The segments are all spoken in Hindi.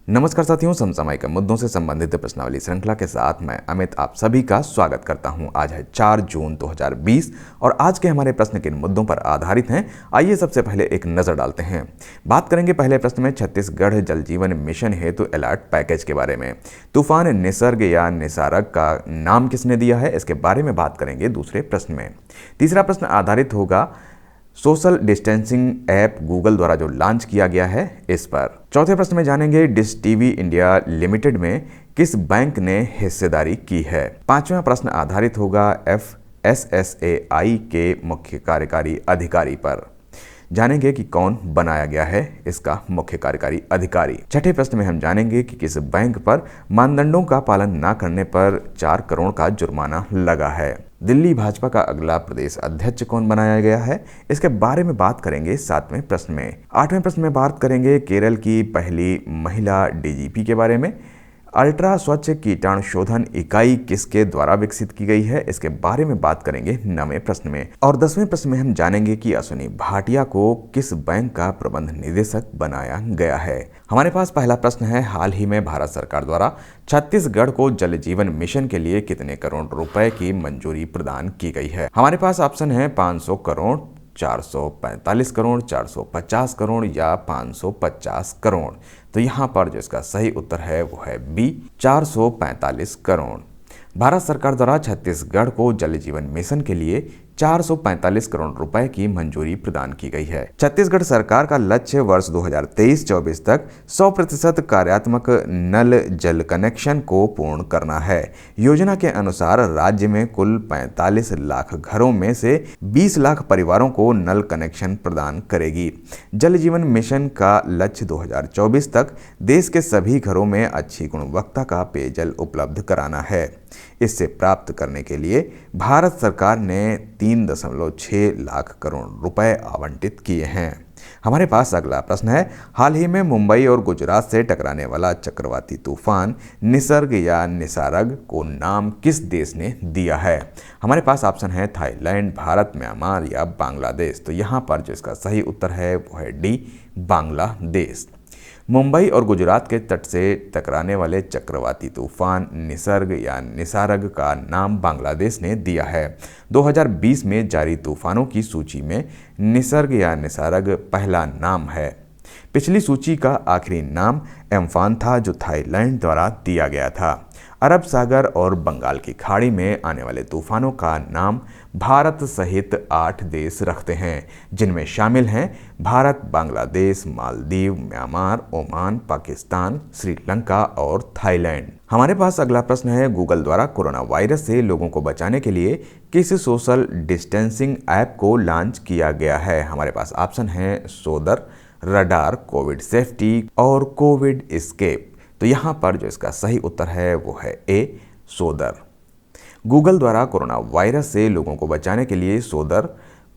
नमस्कार साथियों, समसामयिक मुद्दों से संबंधित प्रश्नावली श्रृंखला के साथ मैं अमित आप सभी का स्वागत करता हूं। आज है 4 जून 2020 और आज के हमारे प्रश्न किन मुद्दों पर आधारित हैं, आइए सबसे पहले एक नज़र डालते हैं। बात करेंगे पहले प्रश्न में छत्तीसगढ़ जल जीवन मिशन हेतु अलर्ट पैकेज के बारे में। तूफान निसर्ग या निसारग का नाम किसने दिया है, इसके बारे में बात करेंगे दूसरे प्रश्न में। तीसरा प्रश्न आधारित होगा सोशल डिस्टेंसिंग ऐप गूगल द्वारा जो लॉन्च किया गया है इस पर। चौथे प्रश्न में जानेंगे डिश टीवी इंडिया लिमिटेड में किस बैंक ने हिस्सेदारी की है। पांचवा प्रश्न आधारित होगा FSSAI के मुख्य कार्यकारी अधिकारी पर। जानेंगे कि कौन बनाया गया है इसका मुख्य कार्यकारी अधिकारी। छठे प्रश्न में हम जानेंगे कि किस बैंक पर मानदंडों का पालन न करने पर 4 करोड़ का जुर्माना लगा है। दिल्ली भाजपा का अगला प्रदेश अध्यक्ष कौन बनाया गया है, इसके बारे में बात करेंगे 7वें प्रश्न में। 8वें प्रश्न में बात करेंगे केरल की पहली महिला DGP के बारे में। अल्ट्रा स्वच्छ कीटाणु शोधन इकाई किसके द्वारा विकसित की गई है, इसके बारे में बात करेंगे 9वें प्रश्न में। और 10वें प्रश्न में हम जानेंगे कि अश्विनी भाटिया को किस बैंक का प्रबंध निदेशक बनाया गया है। हमारे पास पहला प्रश्न है, हाल ही में भारत सरकार द्वारा छत्तीसगढ़ को जल जीवन मिशन के लिए कितने करोड़ रुपए की मंजूरी प्रदान की गई है। हमारे पास ऑप्शन है 500 करोड़, 445 करोड़, 450 करोड़ या 550 करोड़। तो यहाँ पर जो इसका सही उत्तर है वो है बी, 445 करोड़। भारत सरकार द्वारा छत्तीसगढ़ को जल जीवन मिशन के लिए 445 करोड़ रुपए की मंजूरी प्रदान की गई है। छत्तीसगढ़ सरकार का लक्ष्य वर्ष 2023-24 तक 100% कार्यात्मक नल जल कनेक्शन को पूर्ण करना है। योजना के अनुसार राज्य में कुल 45 लाख घरों में से 20 लाख परिवारों को नल कनेक्शन प्रदान करेगी। जल जीवन मिशन का लक्ष्य 2024 तक देश के सभी घरों में अच्छी गुणवत्ता का पेयजल उपलब्ध कराना है। इससे प्राप्त करने के लिए भारत सरकार ने 3.6 लाख करोड़ रुपए आवंटित किए हैं। हमारे पास अगला प्रश्न है, हाल ही में मुंबई और गुजरात से टकराने वाला चक्रवाती तूफान निसर्ग या निसारग को नाम किस देश ने दिया है। हमारे पास ऑप्शन है थाईलैंड, भारत, म्यांमार या बांग्लादेश। तो यहाँ पर जो इसका सही उत्तर है वो है डी, बांग्लादेश। मुंबई और गुजरात के तट से टकराने वाले चक्रवाती तूफान निसर्ग या निसारग का नाम बांग्लादेश ने दिया है। 2020 में जारी तूफानों की सूची में निसर्ग या निसारग पहला नाम है। पिछली सूची का आखिरी नाम एम्फान था जो थाईलैंड द्वारा दिया गया था। अरब सागर और बंगाल की खाड़ी में आने वाले तूफानों का नाम भारत सहित 8 देश रखते हैं, जिनमें शामिल हैं भारत, बांग्लादेश, मालदीव, म्यांमार, ओमान, पाकिस्तान, श्रीलंका और थाईलैंड। हमारे पास अगला प्रश्न है, गूगल द्वारा कोरोना वायरस से लोगों को बचाने के लिए किस सोशल डिस्टेंसिंग ऐप को लॉन्च किया गया है। हमारे पास ऑप्शन है सोदर, रडार, कोविड सेफ्टी और कोविड एस्केप। तो यहाँ पर जो इसका सही उत्तर है वो है ए, सोदर। गूगल द्वारा कोरोना वायरस से लोगों को बचाने के लिए सोदर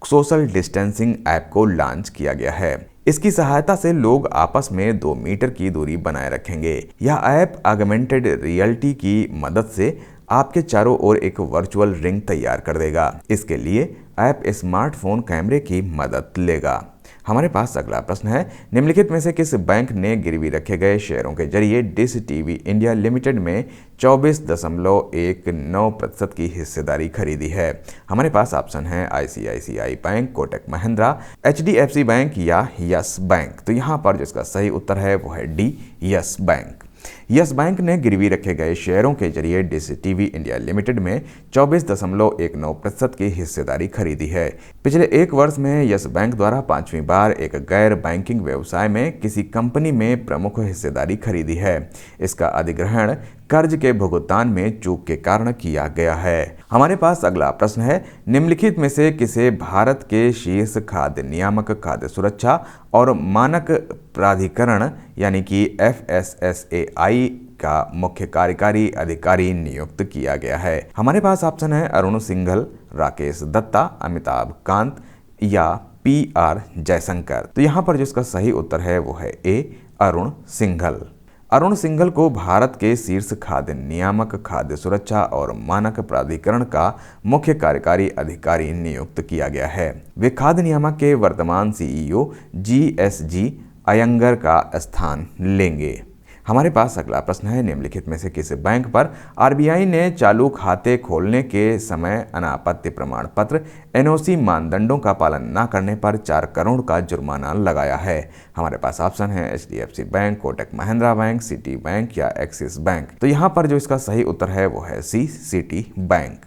सोशल डिस्टेंसिंग ऐप को लॉन्च किया गया है। इसकी सहायता से लोग आपस में 2 मीटर की दूरी बनाए रखेंगे। यह ऐप ऑगमेंटेड रियलिटी की मदद से आपके चारों ओर एक वर्चुअल रिंग तैयार कर देगा। इसके लिए ऐप स्मार्टफोन कैमरे की मदद लेगा। हमारे पास अगला प्रश्न है, निम्नलिखित में से किस बैंक ने गिरवी रखे गए शेयरों के जरिए डिश टीवी इंडिया लिमिटेड में 24.19% की हिस्सेदारी खरीदी है। हमारे पास ऑप्शन है ICICI bank, Kotak Mahindra, HDFC bank या यस बैंक। तो यहाँ पर जिसका सही उत्तर है वो है D, yes bank. Yes bank ने गिरवी रखे गए शेयरों के जरिए डिश टीवी इंडिया लिमिटेड में 24.19% की हिस्सेदारी खरीदी है। पिछले 1 वर्ष में यस बैंक द्वारा 5वीं बार एक गैर बैंकिंग व्यवसाय में किसी कंपनी में प्रमुख हिस्सेदारी खरीदी है। इसका अधिग्रहण कर्ज के भुगतान में चूक के कारण किया गया है। हमारे पास अगला प्रश्न है, निम्नलिखित में से किसे भारत के शीर्ष खाद्य नियामक, खाद्य सुरक्षा और मानक प्राधिकरण यानी कि FSSAI का मुख्य कार्यकारी अधिकारी नियुक्त किया गया है। हमारे पास ऑप्शन है अरुण सिंघल, राकेश दत्ता, अमिताभ कांत या PR जयशंकर। तो यहाँ पर जिसका सही उत्तर है वो है ए, अरुण सिंघल। अरुण सिंघल को भारत के शीर्ष खाद्य नियामक, खाद्य सुरक्षा और मानक प्राधिकरण का मुख्य कार्यकारी अधिकारी नियुक्त किया गया है। वे खाद्य नियामक के वर्तमान CEO GSG अयंगर का स्थान लेंगे। हमारे पास अगला प्रश्न है, निम्नलिखित में से किस बैंक पर आरबीआई ने चालू खाते खोलने के समय अनापत्ति प्रमाण पत्र एनओसी मानदंडों का पालन न करने पर 4 करोड़ का जुर्माना लगाया है? हमारे पास ऑप्शन है HDFC bank, Kotak Mahindra bank, city bank या एक्सिस बैंक। तो यहाँ पर जो इसका सही उत्तर है वो है सी, सिटी बैंक।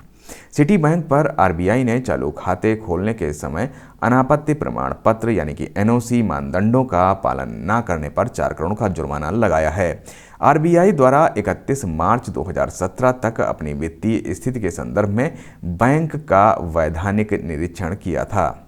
सिटी बैंक पर आरबीआई ने चालू खाते खोलने के समय अनापत्ति प्रमाण पत्र यानी कि एनओसी मानदंडों का पालन न करने पर 4 करोड़ का जुर्माना लगाया है। आरबीआई द्वारा 31 मार्च 2017 तक अपनी वित्तीय स्थिति के संदर्भ में बैंक का वैधानिक निरीक्षण किया था।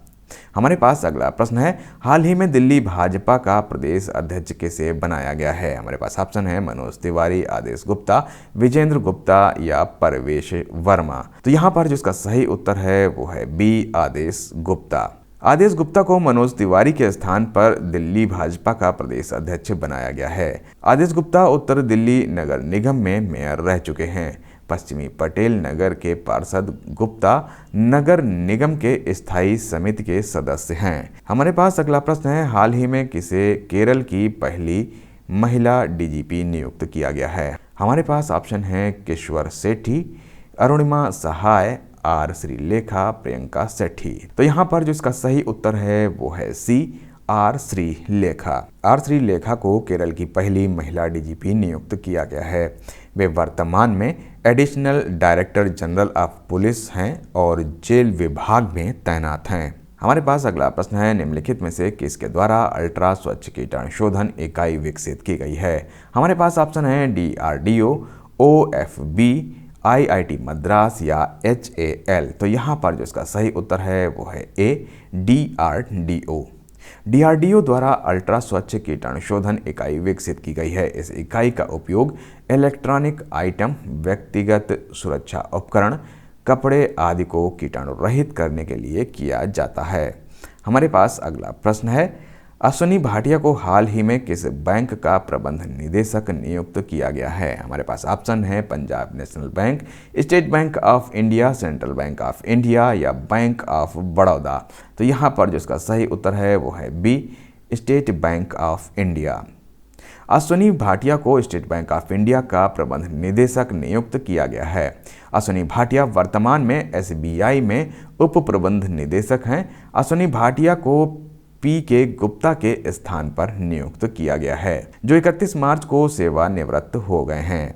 हमारे पास अगला प्रश्न है, हाल ही में दिल्ली भाजपा का प्रदेश अध्यक्ष किसे बनाया गया है? हमारे पास ऑप्शन है मनोज तिवारी, आदेश गुप्ता, विजेंद्र गुप्ता या परवेश वर्मा। तो यहाँ पर जो इसका सही उत्तर है वो है बी, आदेश गुप्ता। आदेश गुप्ता को मनोज तिवारी के स्थान पर दिल्ली भाजपा का प्रदेश अध्यक्ष बनाया गया है। आदेश गुप्ता उत्तर दिल्ली नगर निगम में मेयर रह चुके हैं। पश्चिमी पटेल नगर के पार्षद गुप्ता नगर निगम के स्थायी समिति के सदस्य हैं। हमारे पास अगला प्रश्न है, हाल ही में किसे केरल की पहली महिला डीजीपी नियुक्त किया गया है? हमारे पास ऑप्शन है किश्वर सेठी, अरुणिमा सहाय, आर श्रीलेखा, प्रियंका सेठी। तो यहाँ पर जो इसका सही उत्तर है वो है सी, आर श्रीलेखा। आर श्रीलेखा को केरल की पहली महिला डीजीपी नियुक्त किया गया है। वे वर्तमान में additional director general of police हैं और जेल विभाग में तैनात हैं। हमारे पास अगला प्रश्न है, निम्नलिखित में से किसके द्वारा अल्ट्रा स्वच्छ कीटाणु शोधन इकाई विकसित की गई है? हमारे पास ऑप्शन है डीआरडीओ, ओएफबी, आईआईटी मद्रास या एचएएल। तो यहाँ पर जो इसका सही उत्तर है वो है ए, डीआरडीओ। डीआरडीओ द्वारा अल्ट्रा स्वच्छ कीटाणु शोधन इकाई विकसित की गई है। इस इकाई का उपयोग इलेक्ट्रॉनिक आइटम, व्यक्तिगत सुरक्षा उपकरण, कपड़े आदि को कीटाणु रहित करने के लिए किया जाता है। हमारे पास अगला प्रश्न है, अश्विनी भाटिया को हाल ही में किस बैंक का प्रबंध निदेशक नियुक्त किया गया है? हमारे पास ऑप्शन है Punjab national bank, state Bank of India, central bank of India या बैंक ऑफ बड़ौदा। तो यहाँ पर जो इसका सही उत्तर है वो है B, State Bank of India. Ashwini Bhatia को स्टेट बैंक ऑफ इंडिया का प्रबंध निदेशक नियुक्त किया गया है। अश्विनी भाटिया वर्तमान में एसबीआई में उप प्रबंध निदेशक हैं। अश्विनी भाटिया को पी के गुप्ता के स्थान पर नियुक्त किया गया है, जो 31 मार्च को सेवानिवृत्त हो गए हैं।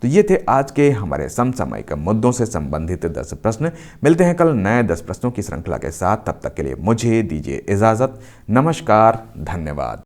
तो ये थे आज के हमारे समसामयिक मुद्दों से संबंधित 10 प्रश्न। मिलते हैं कल नए 10 प्रश्नों की श्रृंखला के साथ। तब तक के लिए मुझे दीजिए इजाजत। नमस्कार, धन्यवाद।